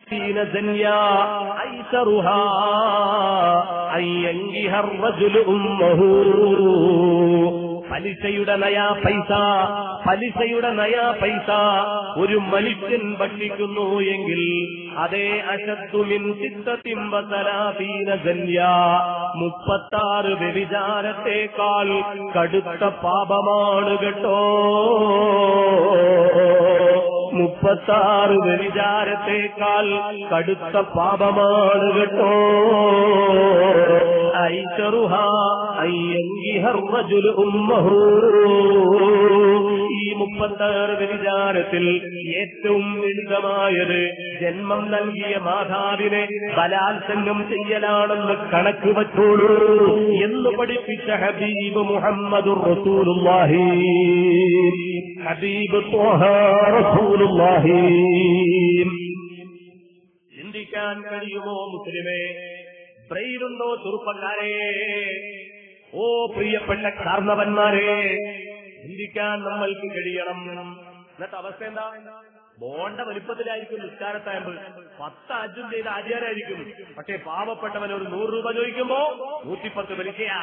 زنيا أيسرها أن ينكح الرجل أمه. പലിശയുടെ നയാ പൈസ ഒരു മനുഷ്യൻ ഭക്ഷിക്കുന്നു എങ്കിൽ അതേ അശദ്ദു മിൻ സിത്തത്തിൻ വസലാസീന സന്യ 36 വ്യഭിചാരത്തെക്കാൾ കടുത്ത പാപമാണ് കേട്ടോ. 36 വ്യഭിചാരത്തെക്കാൾ കടുത്ത പാപമാണ് കേട്ടോ. ഐസറുഹാ അയ്യൻകിഹർ റജുലു ഉമ്മഹു. ഈ 36 വ്യഭിചാരത്തിൽ ഏറ്റവും ലളിതമായത് ജന്മം നൽകിയ മാതാവിനെ ബലാത്സംഗം ചെയ്യലാണെന്ന് കണക്ക് വച്ചോളൂ എന്ന് പഠിപ്പിച്ച ഹബീബ് മുഹമ്മദുർ റസൂലുള്ളാഹി. ഹബീബ് ത്വഹ റസൂലുള്ളാഹി. ചിന്തിക്കാൻ കഴിയുമോ മുസ്ലിമേ? ബ്രെയിനുണ്ടോ ചെറുപ്പക്കാരെ? ഓ പ്രിയപ്പെട്ട കാർന്നവന്മാരെ, ചിന്തിക്കാൻ നമ്മൾക്ക് കഴിയണം. എന്നിട്ട് അവസ്ഥ എന്താ? ബോണ്ട വലിപ്പത്തിലായിരിക്കും നിസ്കാരത്തായമ്പോൾ 10 അജും ചെയ്ത ആചാരായിരിക്കും. പക്ഷേ പാവപ്പെട്ടവൻ ഒരു 100 രൂപ ചോദിക്കുമ്പോ 110 വലിക്കയാ.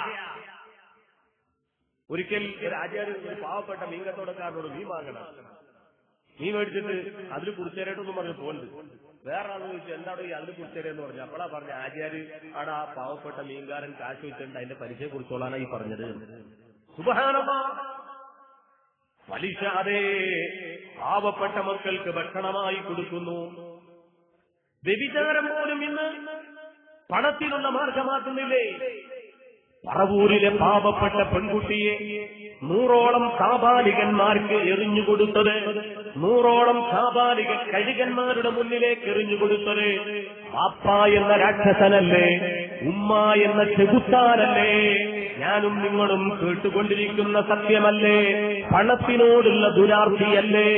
ഒരിക്കൽ ഒരു ആചാര്യൻ ഒരു പാവപ്പെട്ട മീൻകച്ചവടക്കാരനോട് മീൻ വാങ്ങണം, മീൻ മേടിച്ചിട്ട് അതിൽ കുടിച്ചേരേട്ടൊന്നും പറഞ്ഞ് പോകുന്നത്. വേറെ ആൾ ചോദിച്ചു എന്താണോ ഈ അതിൽ കുടിച്ചേരെന്ന് പറഞ്ഞു. അപ്പോഴാ പറഞ്ഞ ആചാര്യ ആടാ പാവപ്പെട്ട മീൻകാരൻ കാശ് വെച്ചിട്ടുണ്ട്, അതിന്റെ പലിശയെ കുറിച്ചോളാനാ ഈ പറഞ്ഞത്. സുബ്ഹാനല്ലാഹ്. പലിശ അതേ പാവപ്പെട്ട മക്കൾക്ക് ഭക്ഷണമായി കൊടുക്കുന്നു. വ്യഭിചാരം പോലും ഇന്ന് പണത്തിനുള്ള മാർഗമാക്കുന്നില്ലേ? പറവൂരിലെ പാവപ്പെട്ട പെൺകുട്ടിയെ 100ഓളം കാപാലികന്മാർക്ക് എറിഞ്ഞുകൊടുത്തത്, 100ഓളം കാപാലിക കഴുകന്മാരുടെ മുന്നിലേക്ക് എറിഞ്ഞുകൊടുത്തത് വാപ്പ എന്ന രാക്ഷസനല്ലേ, ഉമ്മ എന്ന ചെകുത്താനല്ലേ? ഞാനും നിങ്ങളും കേട്ടുകൊണ്ടിരിക്കുന്ന സത്യമല്ലേ? പണത്തിനോടുള്ള ദുരാർത്തിയല്ലേ?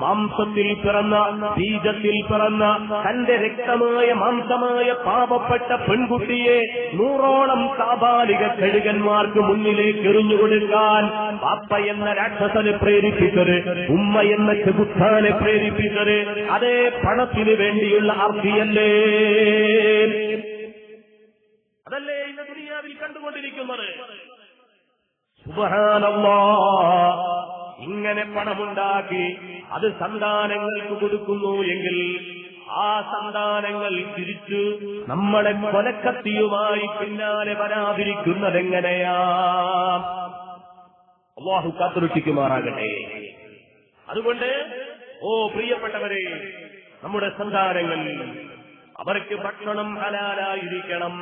മാംസത്തിൽ പിറന്ന, ബീജത്തിൽ പിറന്ന, തന്റെ രക്തമായ മാംസമായ പാവപ്പെട്ട പെൺകുട്ടിയെ 100ഓളം കാപാലിക കഴുകന്മാർക്ക് മുന്നിലേക്ക് എറിഞ്ഞുകൊടുക്കാൻ വാപ്പ എന്ന രാക്ഷസനെ പ്രേരിപ്പിച്ചത്, ഉമ്മ എന്ന ചെകുത്താനെ പ്രേരിപ്പിച്ചത് അതേ പണത്തിന് വേണ്ടിയുള്ള ആർത്തിയല്ലേ? അതല്ലേ ഇന്ന് ദുനിയാവിൽ കണ്ടുകൊണ്ടിരിക്കുന്നത്? സുബ്ഹാനല്ലാഹ്. ഇങ്ങനെ പണമുണ്ടാക്കി അത് സന്താനങ്ങൾക്ക് കൊടുക്കുന്നു എങ്കിൽ ആ സന്താനങ്ങൾ തിരിച്ചു നമ്മളെ കൊലക്കത്തിയുമായി പിന്നാലെ വരാതിരിക്കുന്നതെങ്ങനെയാ? അല്ലാഹു കാത്തുരക്ഷിക്കുമാറാകട്ടെ. അതുകൊണ്ട് ഓ പ്രിയപ്പെട്ടവരെ, നമ്മുടെ സന്താനങ്ങൾ അവർക്ക് ഭക്ഷണം ഹലാലായിരിക്കണം.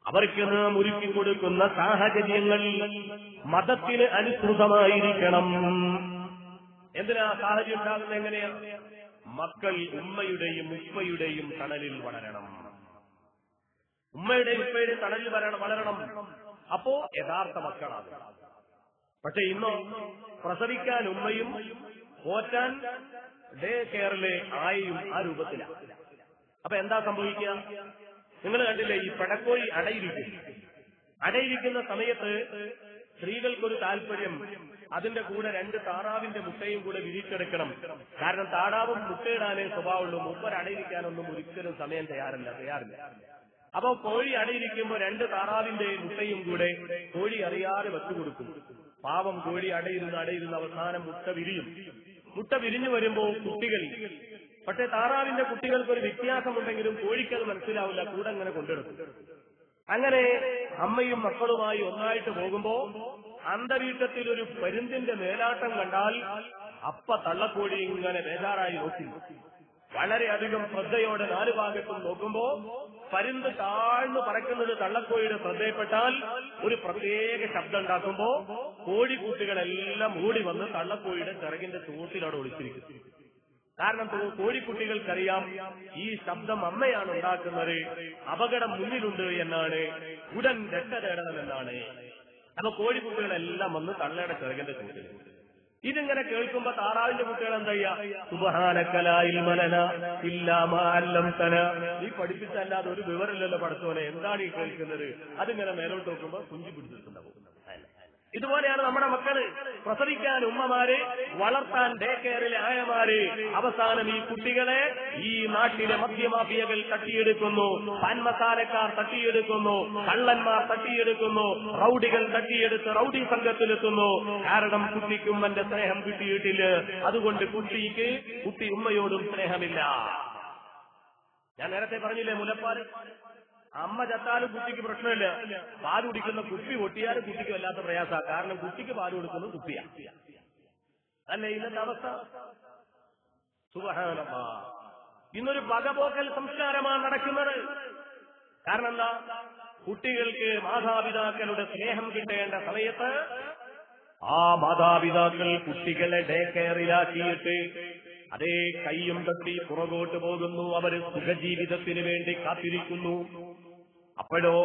അവർക്ക് നാം ഒരുക്കി കൊടുക്കുന്ന സാഹചര്യങ്ങൾ മതത്തിന് അനുസൃതമായിരിക്കണം. എന്തിനാ സാഹചര്യം ഉണ്ടാകുന്നത്? എങ്ങനെയാ? മക്കൾ ഉമ്മയുടെയും ഉപ്പയുടെയും തണലിൽ വളരണം. ഉമ്മയുടെയും ഉപ്പയുടെയും തണലിൽ വളരണം. അപ്പോ യഥാർത്ഥ മക്കളാണ്. പക്ഷെ ഇന്നോ പ്രസവിക്കാൻ ഉമ്മയും പോറ്റാൻ ഡേ കെയറിലെ ആയയും ആ രൂപത്തിലാണ്. അപ്പൊ എന്താ സംഭവിക്കുക? നിങ്ങൾ കണ്ടില്ലേ, ഈ പെടക്കോഴി അടയിരിക്കുന്ന സമയത്ത് സ്ത്രീകൾക്കൊരു താല്പര്യം അതിന്റെ കൂടെ 2 താറാവിന്റെ മുട്ടയും കൂടെ വിരിച്ചെടുക്കണം. കാരണം താറാവും മുട്ടയിടാനേ സ്വഭാവമുള്ളൂ, മൂപ്പർ അടയിരിക്കാനൊന്നും ഒരിക്കലും സമയം തയ്യാറില്ല. അപ്പൊ കോഴി അടയിരിക്കുമ്പോ 2 താറാവിന്റെ മുട്ടയും കൂടെ കോഴി അറിയാതെ വെച്ചുകൊടുക്കും. പാവം കോഴി അടയിരുന്ന് അവസാനം മുട്ട വിരിഞ്ഞു വരുമ്പോ കുട്ടികൾ, പക്ഷെ താറാവിന്റെ കുട്ടികൾക്കൊരു വ്യത്യാസമുണ്ടെങ്കിലും കോഴിക്കത് മനസ്സിലാവില്ല, കൂടെ അങ്ങനെ കൊണ്ടെടുക്കും. അങ്ങനെ അമ്മയും മക്കളുമായി ഒന്നായിട്ട് പോകുമ്പോ അന്തരീക്ഷത്തിൽ ഒരു പരുന്തിന്റെ മേലാട്ടം കണ്ടാൽ അപ്പ തള്ളക്കോഴി ഇങ്ങനെ ബേജാറായി നോക്കി വളരെയധികം ശ്രദ്ധയോടെ 4 ഭാഗത്തും നോക്കുമ്പോ പരുന്ത് താഴ്ന്നു പറക്കുന്നത് തള്ളക്കോഴിയുടെ ശ്രദ്ധയിൽപ്പെട്ടാൽ ഒരു പ്രത്യേക ശബ്ദം ഉണ്ടാക്കുമ്പോ കോഴിക്കുട്ടികളെല്ലാം ഓടി വന്ന് തള്ളക്കോഴിയുടെ ചിറകിന്റെ ചൂട്ടിലവിടെ ഒളിച്ചിരിക്കും. കാരണം കോഴിക്കുട്ടികൾക്കറിയാം ഈ ശബ്ദം അമ്മയാണ് ഉണ്ടാക്കുന്നത്, അപകടം മുന്നിലുണ്ട് എന്നാണ്, ഉടൻ രക്ഷ തേടണമെന്നാണ്. അപ്പൊ കോഴിക്കുട്ടികളെല്ലാം വന്ന് തള്ളയുടെ ചിറകിന്റെ ചൂട്ടിൽ. ഇതിങ്ങനെ കേൾക്കുമ്പോ താറാവിന്റെ കുട്ടികൾ എന്താ ചെയ്യാ? സുബ്ഹാനക ലാ ഇൽമ ലനാ ഇല്ലാ മാ അല്ലംതനാ. നീ പഠിപ്പിച്ചല്ലാതെ ഒരു വിവരമില്ലല്ലോ പടച്ചോനെ, എന്താണ് ഈ കേൾക്കുന്നത്? അതിങ്ങനെ മേലോട്ട് നോക്കുമ്പോ കുഞ്ചി പിടിച്ചിട്ടുണ്ടാവും. ഇതുപോലെയാണ് നമ്മുടെ മക്കള്. പ്രസവിക്കാൻ ഉമ്മമാര്, വളർത്താൻ ഡേ കെയറിലെ ആയമാര്. അവസാനം ഈ കുട്ടികളെ ഈ നാട്ടിലെ മദ്യമാഫിയകൾ തട്ടിയെടുക്കുന്നു, പാൻ മസാലക്കാർ തട്ടിയെടുക്കുന്നു, കള്ളന്മാർ തട്ടിയെടുക്കുന്നു, റൌഡികൾ തട്ടിയെടുത്ത് റൌഡി സംഘത്തിലെത്തുന്നു. കാരണം കുട്ടിക്ക് ഉമ്മന്റെ സ്നേഹം കിട്ടിയിട്ടില്ല. അതുകൊണ്ട് കുട്ടി ഉമ്മയോടും സ്നേഹമില്ല. ഞാൻ നേരത്തെ പറഞ്ഞില്ലേ മുലപ്പാൽ, അമ്മ ചത്താലും കുട്ടിക്ക് പ്രശ്നമില്ല. പാൽ കുടിക്കുന്ന കുപ്പി പൊട്ടിയാലും കുട്ടിക്ക് വല്ലാത്ത പ്രയാസ. കാരണം കുട്ടിക്ക് പാൽ കൊടുക്കുന്നത് കുപ്പിയാ. അല്ലേ ഇന്നത്തെ അവസ്ഥ? സുബ്ഹാനല്ലാഹ്. ഇന്നൊരു പകപോക്കൽ സംസ്കാരമാണ് നടക്കുന്നത്. കാരണം എന്താ? കുട്ടികൾക്ക് മാതാപിതാക്കളുടെ സ്നേഹം കിട്ടേണ്ട സമയത്ത് ആ മാതാപിതാക്കൾ കുട്ടികളെ ഡേ കെയറിലാക്കിയിട്ട് അതേ കയ്യും തട്ടി പുറകോട്ട് പോകുന്നു. അവര് സുഖജീവിതത്തിന് വേണ്ടി കാത്തിരിക്കുന്നു. അപ്പോഴോ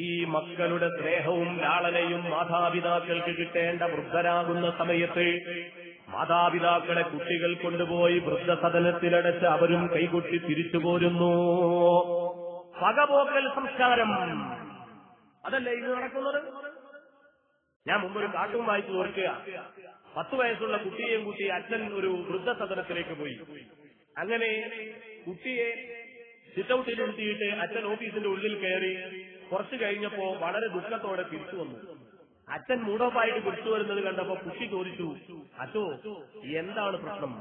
ഈ മക്കളുടെ സ്നേഹവും ലാളനയും മാതാപിതാക്കൾക്ക് കിട്ടേണ്ട വൃദ്ധരാകുന്ന സമയത്ത് മാതാപിതാക്കളെ കുട്ടികൾ കൊണ്ടുപോയി വൃദ്ധസദനത്തിലടച്ച് അവരും കൈകൊട്ടി തിരിച്ചു പോരുന്നു. പകപോക്കൽ സംസ്കാരം അതല്ലേ ഇത് നടക്കുന്നത്? ഞാൻ മുമ്പൊരു കാർട്ടൂൺ വായിച്ചു ഓർക്കുക. 10 വയസ്സുള്ള കുട്ടിയെയും കൂട്ടി അച്ഛൻ ഒരു വൃദ്ധസദനത്തിലേക്ക് പോയി. അങ്ങനെ കുട്ടിയെ സിറ്റൌട്ടിലിരുത്തിയിട്ട് അച്ഛൻ ഓഫീസിന്റെ ഉള്ളിൽ കയറി. കുറച്ചു കഴിഞ്ഞപ്പോ വളരെ ദുഃഖത്തോടെ തിരിച്ചു വന്നു. അച്ഛൻ മൂടോപ്പായിട്ട് തിരിച്ചു വരുന്നത് കണ്ടപ്പോ കുട്ടി ചോദിച്ചു, അച്ഛോ എന്താണ് പ്രശ്നം?